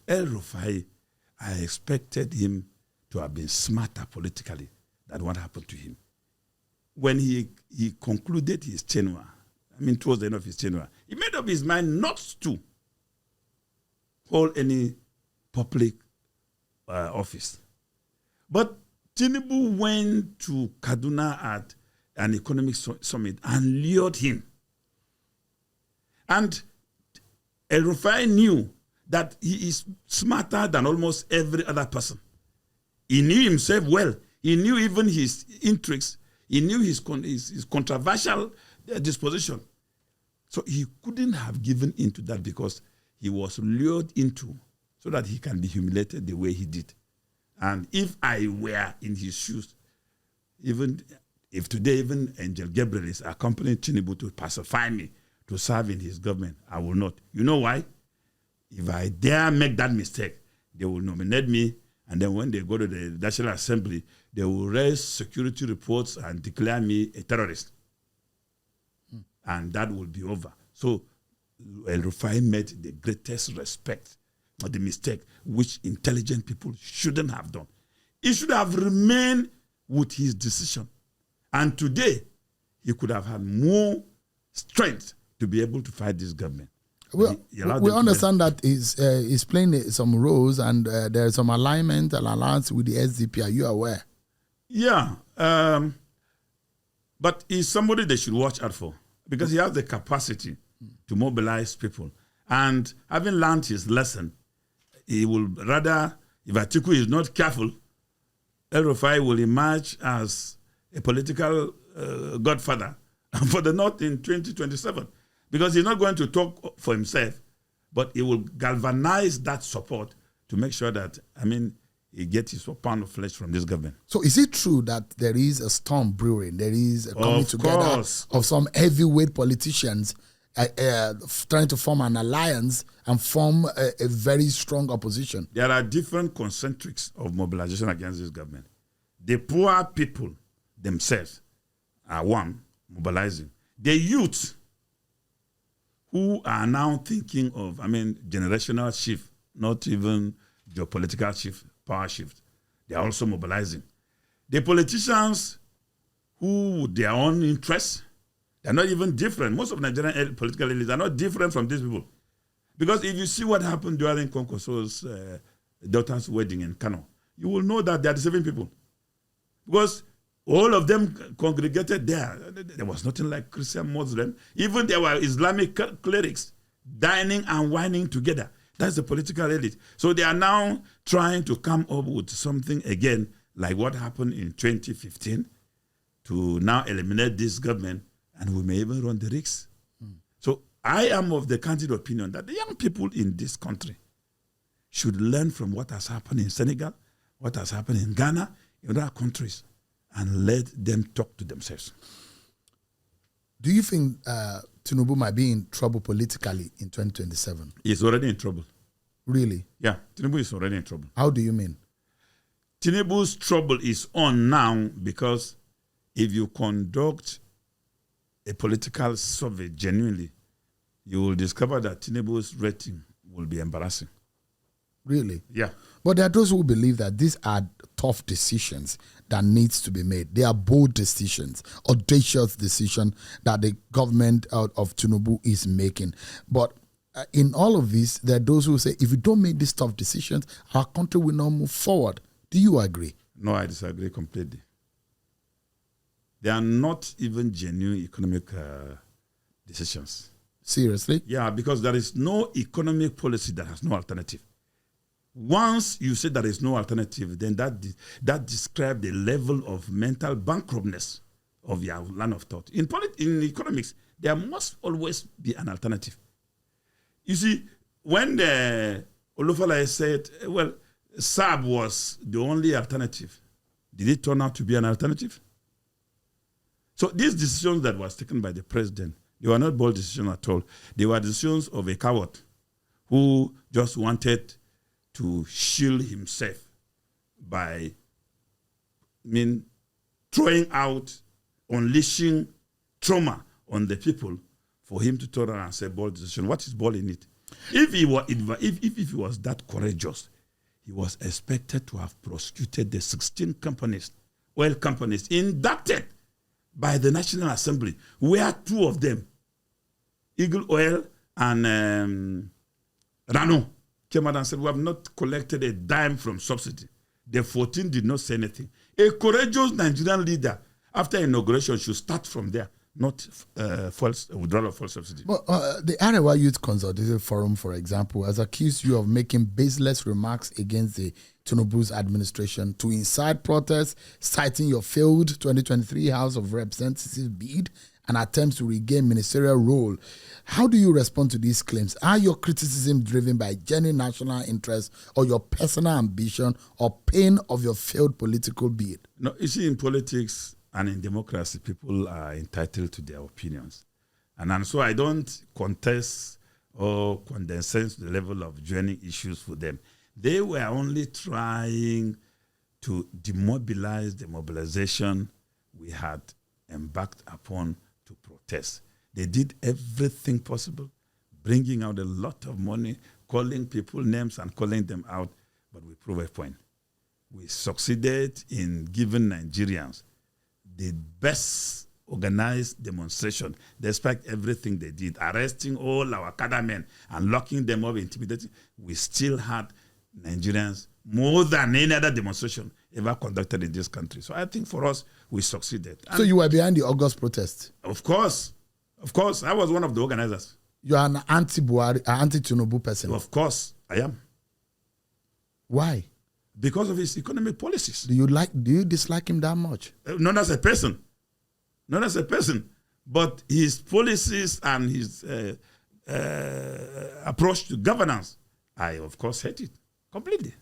El-Rufai, I expected him to have been smarter politically than what happened to him. When he concluded his tenure, towards the end of his tenure, he made up his mind not to hold any public office. But Tinubu went to Kaduna at an economic summit and lured him. And El-Rufai knew that he is smarter than almost every other person. He knew himself well. He knew even his intrigues. He knew his controversial disposition. So he couldn't have given into that because he was lured into so that he can be humiliated the way he did. And if I were in his shoes, even if today even Angel Gabriel is accompanying Tinubu to pacify me, to serve in his government, I will not. You know why? If I dare make that mistake, they will nominate me, and then when they go to the National Assembly, they will raise security reports and declare me a terrorist. And that will be over. So El-Rufai made the greatest respect for the mistake, which intelligent people shouldn't have done. He should have remained with his decision. And today, he could have had more strength to be able to fight this government. Well, we understand that he's playing some roles and there's some alignment and alliance with the SDP. Are you aware? Yeah. But he's somebody they should watch out for because he has the capacity to mobilize people. And having learned his lesson, he will rather, if Atiku is not careful, El-Rufai will emerge as a political godfather for the North in 2027. Because he's not going to talk for himself, but he will galvanize that support to make sure that, he gets his pound of flesh from this government. So is it true that there is a storm brewing? There is a coming together of some heavyweight politicians trying to form an alliance and form a very strong opposition? There are different concentrics of mobilization against this government. The poor people themselves are one, mobilizing. The youth who are now thinking of, generational shift, not even geopolitical shift, power shift. They are also mobilizing. The politicians who, with their own interests, they're not even different. Most of Nigerian political elites are not different from these people. Because if you see what happened during Konkoso's daughter's wedding in Kano, you will know that they are deceiving people. Because all of them congregated there. There was nothing like Christian, Muslim. Even there were Islamic clerics dining and wining together. That's the political elite. So they are now trying to come up with something again, like what happened in 2015, to now eliminate this government, and we may even run the risks. So I am of the candid opinion that the young people in this country should learn from what has happened in Senegal, what has happened in Ghana, in other countries, and let them talk to themselves. Do you think Tinubu might be in trouble politically in 2027? He's already in trouble. Really? Yeah, Tinubu is already in trouble. How do you mean? Tinubu's trouble is on now because if you conduct a political survey genuinely, you will discover that Tinubu's rating will be embarrassing. Really? Yeah. But there are those who believe that these are tough decisions that needs to be made. They are bold decisions, audacious decisions that the government of Tinubu is making. But in all of this, there are those who say, if we don't make these tough decisions, our country will not move forward. Do you agree? No, I disagree completely. They are not even genuine economic decisions. Seriously? Yeah, because there is no economic policy that has no alternative. Once you say there is no alternative, then that describes the level of mental bankruptness of your line of thought. In economics, there must always be an alternative. You see, when El-Rufai said, SAB was the only alternative, did it turn out to be an alternative? So these decisions that was taken by the president, they were not bold decisions at all. They were decisions of a coward who just wanted to shield himself by throwing out, unleashing trauma on the people for him to turn around and say bold decision. What is bold in it? If he was that courageous, he was expected to have prosecuted the 16 companies, oil companies, inducted by the National Assembly, where 2 of them, Eagle Oil and Rano, came out and said, we have not collected a dime from subsidy. The 14 did not say anything. A courageous Nigerian leader, after inauguration, should start from there, not withdrawal of fuel subsidy. But the Arewa Youth Consultative Forum, for example, has accused you of making baseless remarks against the Tinubu's administration to incite protests, citing your failed 2023 House of Representatives bid and attempts to regain ministerial role. How do you respond to these claims? Are your criticism driven by genuine national interest or your personal ambition or pain of your failed political bid? No, you see, in politics and in democracy, people are entitled to their opinions. And so I don't contest or condescend to the level of joining issues for them. They were only trying to demobilize the mobilization we had embarked upon to protest. They did everything possible, bringing out a lot of money, calling people names and calling them out, but we prove a point. We succeeded in giving Nigerians the best organized demonstration, despite everything they did, arresting all our cadre men and locking them up, intimidating. We still had Nigerians more than any other demonstration ever conducted in this country. So I think for us, we succeeded. And so you were behind the August protest? Of course. I was one of the organizers. You are an anti-Buhari, anti-Tinubu person? Of course, I am. Why? Because of his economic policies. Do you dislike him that much? Not as a person. But his policies and his approach to governance, I of course hate it completely.